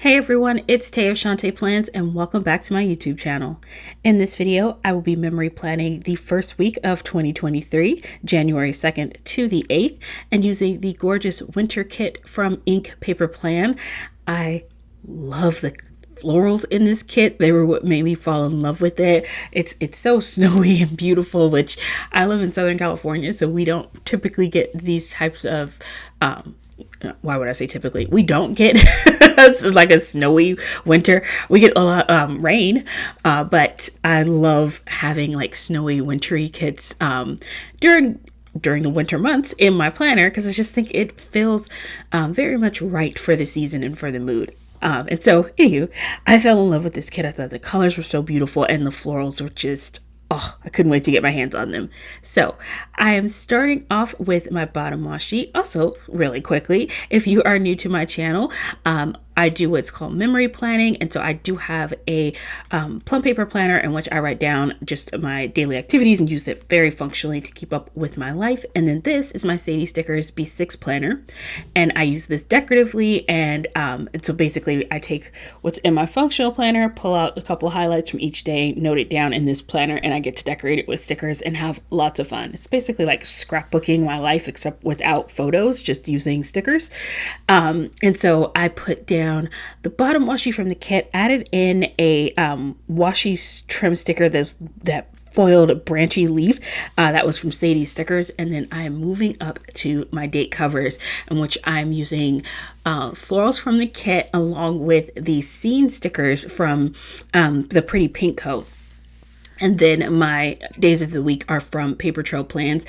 Hey everyone, it's Tay of Shantae Plans and welcome back to my YouTube channel. In this video, I will be memory planning the first week of 2023, January 2nd to the 8th, and using the gorgeous winter kit from Ink Paper Plan. I love the florals in this kit. They were what made me fall in love with it. It's so snowy and beautiful, which I live in Southern California, so we don't typically get these types of why would I say typically? We don't get like a snowy winter. We get a lot rain, but I love having like snowy wintry kits during the winter months in my planner because I just think it feels very much right for the season and for the mood. And so, anywho, I fell in love with this kit. I thought the colors were so beautiful and the florals were just, oh, I couldn't wait to get my hands on them. So I am starting off with my bottom washi. Also, really quickly, if you are new to my channel, I do what's called memory planning. And so I do have a plum paper planner in which I write down just my daily activities and use it very functionally to keep up with my life. And then this is my Sadie Stickers B6 planner. And I use this decoratively. And so basically I take what's in my functional planner, pull out a couple highlights from each day, note it down in this planner, and I get to decorate it with stickers and have lots of fun. It's basically like scrapbooking my life, except without photos, just using stickers. And so I put down the bottom washi from the kit, added in a washi trim sticker that foiled branchy leaf that was from Sadie Stickers, and then I'm moving up to my date covers, in which I'm using florals from the kit along with the scene stickers from the Pretty Pink Co. And then my days of the week are from Paper Trail Plans.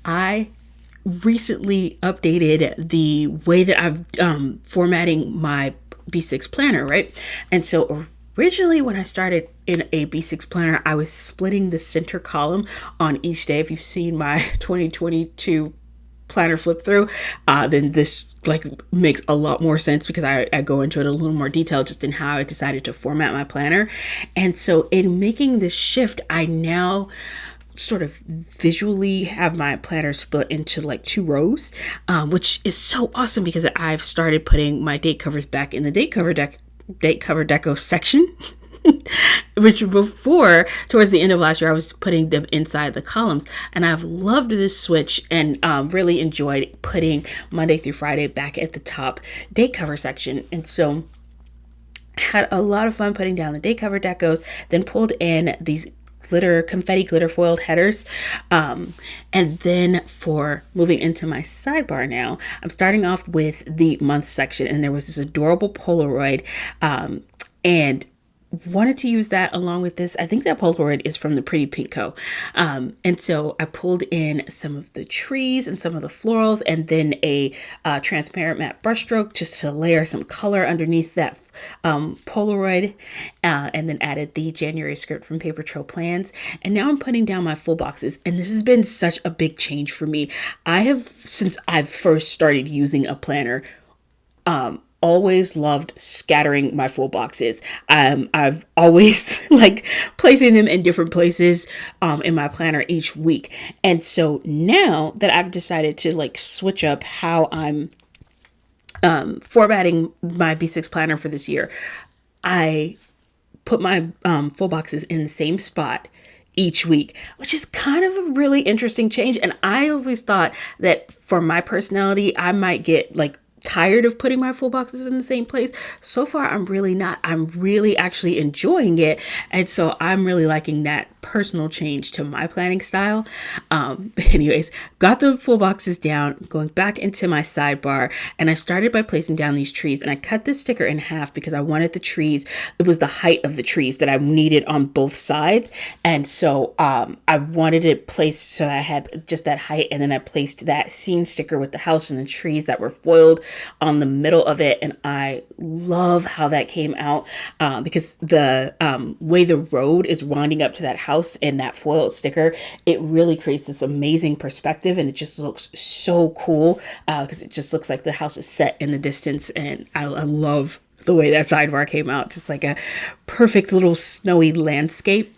I recently updated the way that I'm formatting my B6 planner, right? And so originally when I started in a B6 planner, I was splitting the center column on each day. If you've seen my 2022 planner flip through, then this like makes a lot more sense because I go into it a little more detail just in how I decided to format my planner. And so in making this shift, I now sort of visually have my planner split into like two rows, which is so awesome because I've started putting my date covers back in the date cover deco section. Which before, towards the end of last year, I was putting them inside the columns, and I've loved this switch and really enjoyed putting Monday through Friday back at the top date cover section. And so had a lot of fun putting down the date cover decos, then pulled in these confetti glitter foiled headers, and then for moving into my sidebar now, I'm starting off with the month section, and there was this adorable Polaroid, and wanted to use that along with this. I think that Polaroid is from the Pretty Pink Co. And so I pulled in some of the trees and some of the florals, and then a transparent matte brushstroke just to layer some color underneath that Polaroid, and then added the January script from Paper Trail Plans. And now I'm putting down my full boxes, and this has been such a big change for me. I have, since I've first started using a planner, always loved scattering my full boxes. I've always like placing them in different places in my planner each week. And so now that I've decided to like switch up how I'm formatting my B6 planner for this year, I put my full boxes in the same spot each week, which is kind of a really interesting change. And I always thought that for my personality, I might get like tired of putting my full boxes in the same place. So far, I'm really not. I'm really actually enjoying it. And so I'm really liking that personal change to my planning style. But anyways, got the full boxes down, going back into my sidebar, and I started by placing down these trees, and I cut this sticker in half because I wanted the trees, it was the height of the trees that I needed on both sides. And so I wanted it placed so I had just that height, and then I placed that scene sticker with the house and the trees that were foiled on the middle of it. And I love how that came out because the way the road is winding up to that house and that foiled sticker, it really creates this amazing perspective, and it just looks so cool because it just looks like the house is set in the distance. And I love the way that sidebar came out, just like a perfect little snowy landscape.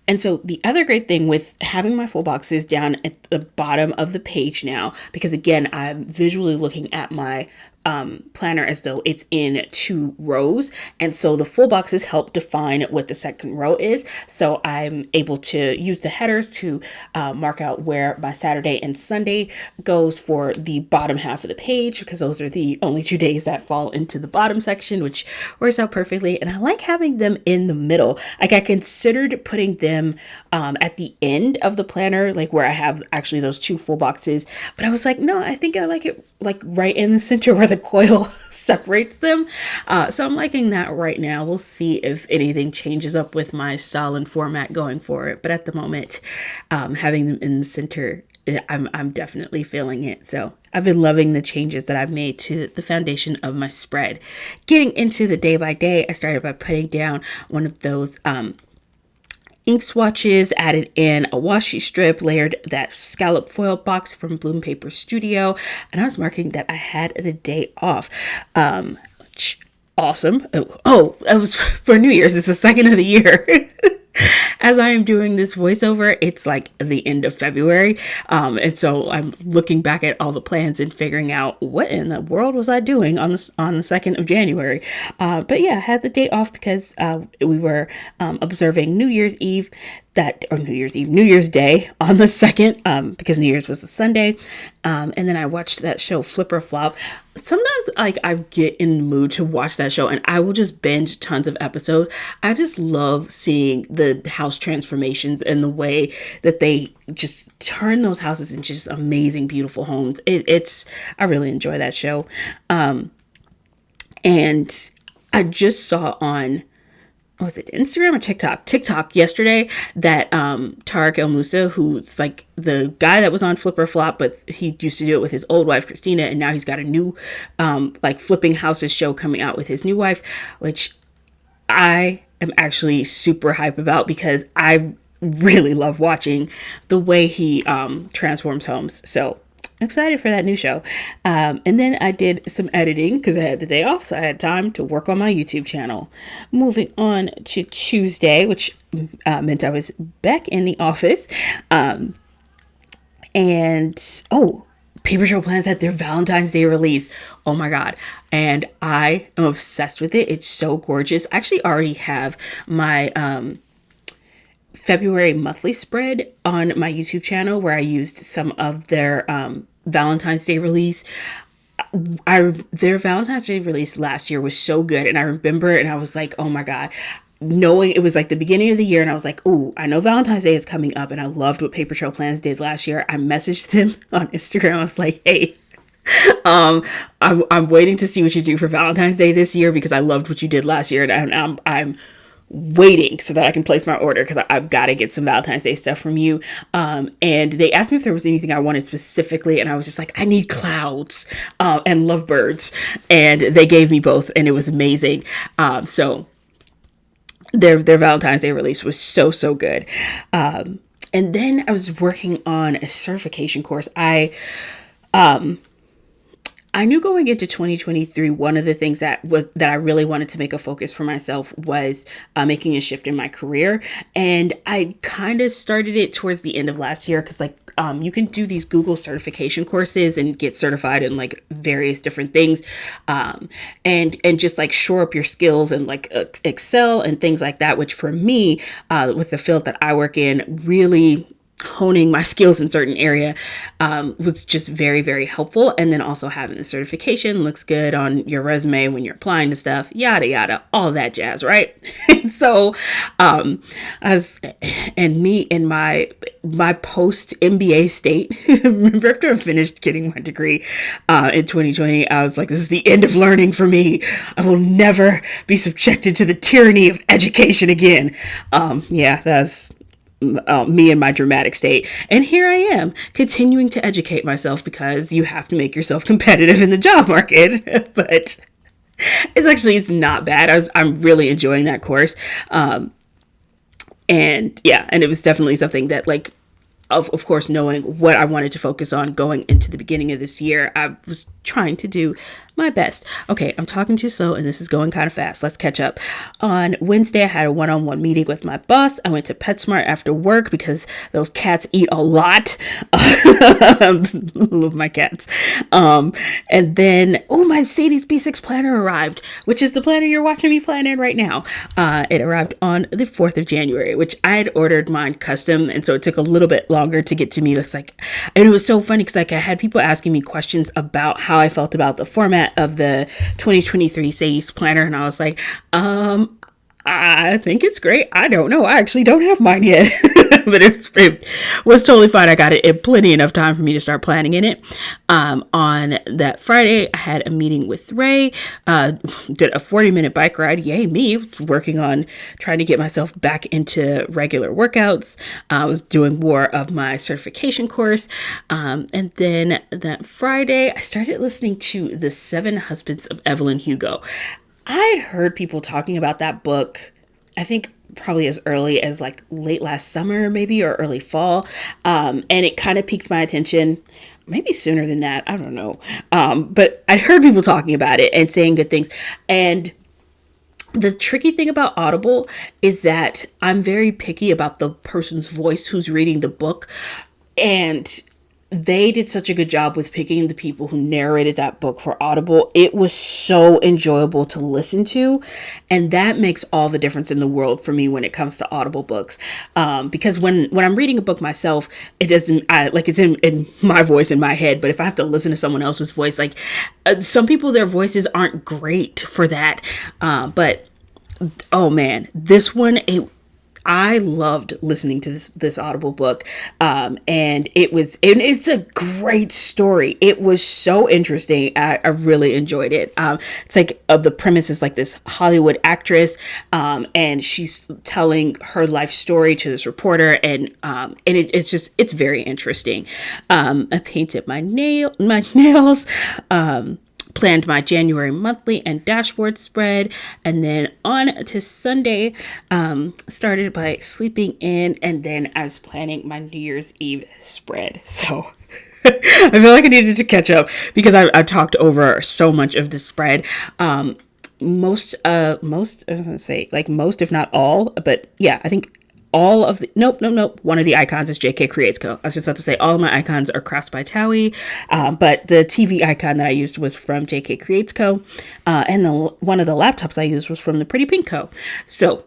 And so the other great thing with having my full boxes down at the bottom of the page now, because again, I'm visually looking at my planner as though it's in 2 rows. And so the full boxes help define what the second row is. So I'm able to use the headers to mark out where my Saturday and Sunday goes for the bottom half of the page, because those are the only 2 days that fall into the bottom section, which works out perfectly. And I like having them in the middle. Like, I considered putting them at the end of the planner, like where I have actually those 2 full boxes, but I was like, no, I think I like it like right in the center where the coil separates them. So I'm liking that right now. We'll see if anything changes up with my style and format going forward. But at the moment, having them in the center, I'm definitely feeling it. So I've been loving the changes that I've made to the foundation of my spread. Getting into the day by day, I started by putting down one of those ink swatches, added in a washi strip, layered that scallop foil box from Bloom Paper Studio, and I was marking that I had the day off. Awesome. Oh, it was for New Year's. It's the second of the year. As I am doing this voiceover, it's like the end of February. And so I'm looking back at all the plans and figuring out what in the world was I doing on the 2nd of January. But yeah, I had the day off because we were observing New Year's Day on the 2nd, because New Year's was the Sunday. And then I watched that show Flip or Flop. Sometimes like I get in the mood to watch that show and I will just binge tons of episodes. I just love seeing the house transformations and the way that they just turn those houses into just amazing, beautiful homes. I really enjoy that show. And I just saw on, was it Instagram or TikTok yesterday that Tarek El Moussa, who's like the guy that was on Flip or Flop, but he used to do it with his old wife Christina, and now he's got a new like flipping houses show coming out with his new wife, which I am actually super hype about because I really love watching the way he transforms homes. So excited for that new show. And then I did some editing because I had the day off, so I had time to work on my YouTube channel. Moving on to Tuesday, which meant I was back in the office. Paper Trail Plans had their Valentine's Day release. Oh my God. And I am obsessed with it. It's so gorgeous. I actually already have my February monthly spread on my YouTube channel where I used some of their Valentine's Day release. Their Valentine's Day release last year was so good, and I remember it and I was like, oh my God, knowing it was like the beginning of the year, and I was like, ooh, I know Valentine's Day is coming up, and I loved what Paper Trail Plans did last year. I messaged them on Instagram. I was like, hey, I'm waiting to see what you do for Valentine's Day this year because I loved what you did last year, and I'm waiting so that I can place my order because I've got to get some Valentine's Day stuff from you. And they asked me if there was anything I wanted specifically, and I was just like, I need clouds and lovebirds, and they gave me both, and it was amazing. So their Valentine's Day release was so good. And then I was working on a certification course. I knew going into 2023, one of the things that I really wanted to make a focus for myself was making a shift in my career. And I kind of started it towards the end of last year because you can do these Google certification courses and get certified in like various different things, and just like shore up your skills and like Excel and things like that, which for me, with the field that I work in, really honing my skills in certain area was just very, very helpful. And then also having the certification looks good on your resume when you're applying to stuff, yada, yada, all that jazz, right? So me in my post MBA state, remember after I finished getting my degree in 2020, I was like, this is the end of learning for me. I will never be subjected to the tyranny of education again. That's me in my dramatic state. And here I am continuing to educate myself because you have to make yourself competitive in the job market. But it's not bad. I'm really enjoying that course. And it was definitely something that like, of course, knowing what I wanted to focus on going into the beginning of this year, I was trying to do my best. Okay, I'm talking too slow and this is going kind of fast. Let's catch up. On Wednesday, I had a one-on-one meeting with my boss. I went to PetSmart after work because those cats eat a lot. Love my cats. And then, my Sadie's B6 planner arrived, which is the planner you're watching me plan in right now. It arrived on the 4th of January, which I had ordered mine custom. And so it took a little bit longer to get to me. Looks like, and it was so funny because I had people asking me questions about how I felt about the format of the 2023 Sadie's planner. And I was like, I think it's great. I don't know. I actually don't have mine yet, but it was totally fine. I got it in plenty enough time for me to start planning in it. On that Friday, I had a meeting with Ray, did a 40-minute bike ride. Yay, me. Working on trying to get myself back into regular workouts. I was doing more of my certification course. And then that Friday, I started listening to The 7 Husbands of Evelyn Hugo. I had heard people talking about that book, I think probably as early as like late last summer, maybe, or early fall. And it kind of piqued my attention, maybe sooner than that. I don't know. But I heard people talking about it and saying good things. And the tricky thing about Audible is that I'm very picky about the person's voice who's reading the book. And they did such a good job with picking the people who narrated that book for Audible. It was so enjoyable to listen to. And that makes all the difference in the world for me when it comes to Audible books. Because when I'm reading a book myself, it doesn't, it's in my voice in my head. But if I have to listen to someone else's voice, like some people, their voices aren't great for that. But oh man, this one, I loved listening to this Audible book. And it's a great story. It was so interesting. I really enjoyed it. It's like the premise is like this Hollywood actress, and she's telling her life story to this reporter, and it's very interesting. I painted my nails, planned my January monthly and dashboard spread, and then on to Sunday, started by sleeping in, and then I was planning my New Year's Eve spread. So I feel like I needed to catch up because I talked over so much of the spread. Most, I was gonna say like most, if not all, but yeah, I think all of the, nope. One of the icons is JK Creates Co. I was just about to say all of my icons are Crafts by Towie, but the TV icon that I used was from JK Creates Co. And one of the laptops I used was from the Pretty Pink Co. So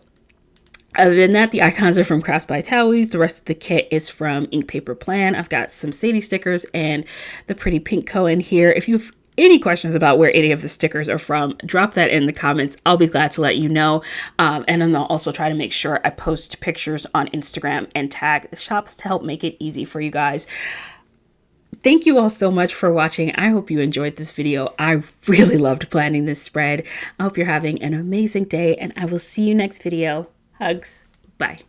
other than that, the icons are from Crafts by Towies. The rest of the kit is from Ink Paper Plan. I've got some Sadie stickers and the Pretty Pink Co. in here. If you've any questions about where any of the stickers are from, drop that in the comments. I'll be glad to let you know. And then I'll also try to make sure I post pictures on Instagram and tag the shops to help make it easy for you guys. Thank you all so much for watching. I hope you enjoyed this video. I really loved planning this spread. I hope you're having an amazing day, and I will see you next video. Hugs. Bye.